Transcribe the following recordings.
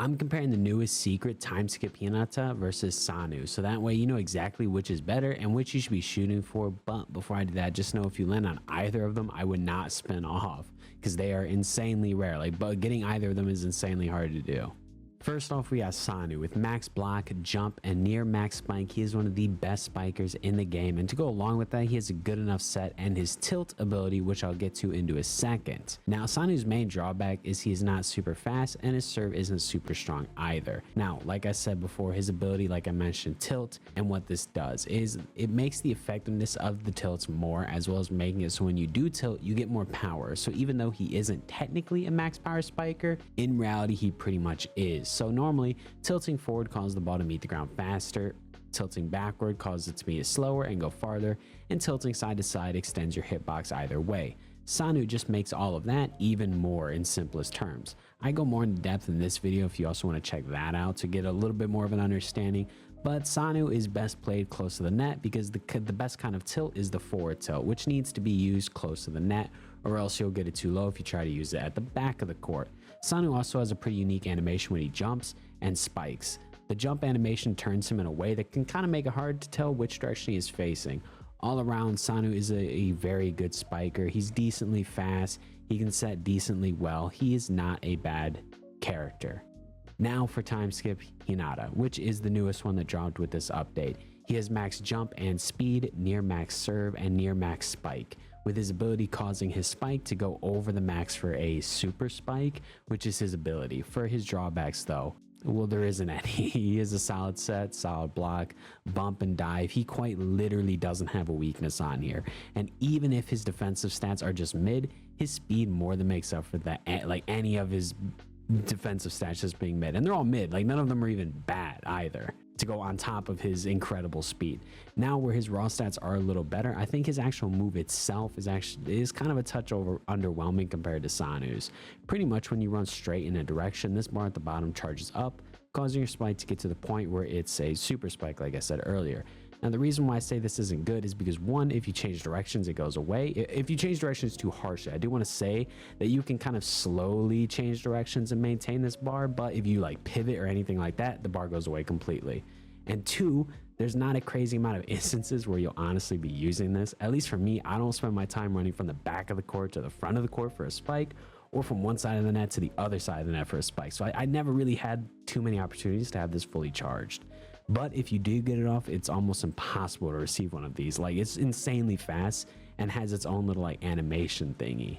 I'm comparing the newest secret Timeskip Hinoto versus Sanu, so that way you know exactly which is better and which you should be shooting for. But before I do that, just know if you land on either of them, I would not spin off because they are insanely rare. But getting either of them is insanely hard to do. First off, we got Sanu with max block, jump, and near max spike. He is one of the best spikers in the game, and to go along with that, he has a good enough set and his tilt ability, which I'll get to into a second. Now, Sanu's main drawback is he is not super fast and his serve isn't super strong either. Now, like I said before, his ability, like I mentioned, tilt, and what this does is it makes the effectiveness of the tilts more, as well as making it so when you do tilt, you get more power. So even though he isn't technically a max power spiker, in reality, he pretty much is. So normally, tilting forward causes the ball to meet the ground faster, tilting backward causes it to meet it slower and go farther, and tilting side to side extends your hitbox either way. Sanu just makes all of that even more in simplest terms. I go more in depth in this video if you also want to check that out to get a little bit more of an understanding, but Sanu is best played close to the net because the best kind of tilt is the forward tilt, which needs to be used close to the net, or else you'll get it too low if you try to use it at the back of the court. Sanu also has a pretty unique animation when he jumps and spikes. The jump animation turns him in a way that can kind of make it hard to tell which direction he is facing. All around, Sanu is a very good spiker. He's decently fast. He can set decently well. He is not a bad character. Now for Timeskip Hinoto, which is the newest one that dropped with this update. He has max jump and speed, near max serve, and near max spike, with his ability causing his spike to go over the max for a super spike, which is his ability. For his drawbacks though, well, there isn't any. He is a solid set, solid block, bump and dive. He quite literally doesn't have a weakness on here. And even if his defensive stats are just mid, his speed more than makes up for that. Like any of his defensive stats just being mid, and they're all mid, like none of them are even bad either, to go on top of his incredible speed. Now where his raw stats are a little better, I think his actual move itself is kind of a touch underwhelming compared to Sanu's. Pretty much when you run straight in a direction, this bar at the bottom charges up, causing your spike to get to the point where it's a super spike, like I said earlier. Now, the reason why I say this isn't good is because one, if you change directions, it goes away. If you change directions too harshly, I do want to say that you can kind of slowly change directions and maintain this bar, but if you like pivot or anything like that, the bar goes away completely. And two, there's not a crazy amount of instances where you'll honestly be using this. At least for me, I don't spend my time running from the back of the court to the front of the court for a spike, or from one side of the net to the other side of the net for a spike. So I never really had too many opportunities to have this fully charged. But if you do get it off, it's almost impossible to receive one of these. Like, it's insanely fast and has its own little like animation thingy.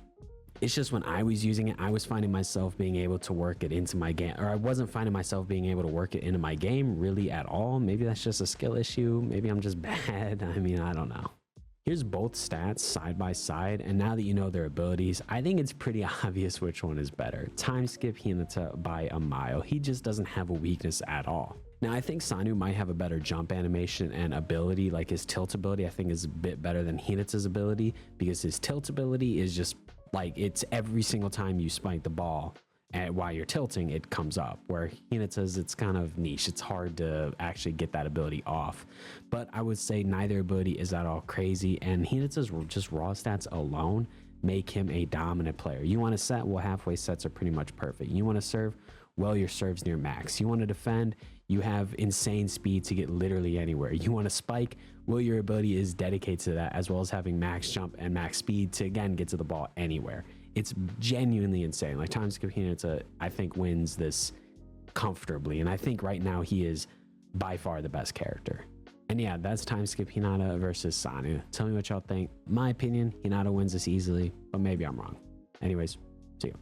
It's just when I was using it, I was finding myself being able to work it into my game, or I wasn't finding myself being able to work it into my game really at all. Maybe that's just a skill issue. Maybe I'm just bad. I mean, I don't know. Here's both stats side by side, and now that you know their abilities, I think it's pretty obvious which one is better. Timeskip Hinoto by a mile. He just doesn't have a weakness at all. Now, I think Sanu might have a better jump animation and ability, like his tilt ability I think is a bit better than Hinoto's ability, because his tilt ability is just like, it's every single time you spike the ball and while you're tilting, it comes up, where Hinoto's, it's kind of niche. It's hard to actually get that ability off. But I would say neither ability is at all crazy, and Hinoto's just raw stats alone make him a dominant player. You want to set, well, halfway sets are pretty much perfect. You want to serve, well, your serve's near max. You want to defend, you have insane speed to get literally anywhere. You want to spike, well, your ability is dedicated to that, as well as having max jump and max speed to, again, get to the ball anywhere. It's genuinely insane. Like, Timeskip Hinoto, I think, wins this comfortably, and I think right now he is by far the best character. And yeah, that's Timeskip Hinoto versus Sanu. Tell me what y'all think. My opinion, Hinoto wins this easily, but maybe I'm wrong. Anyways, see you.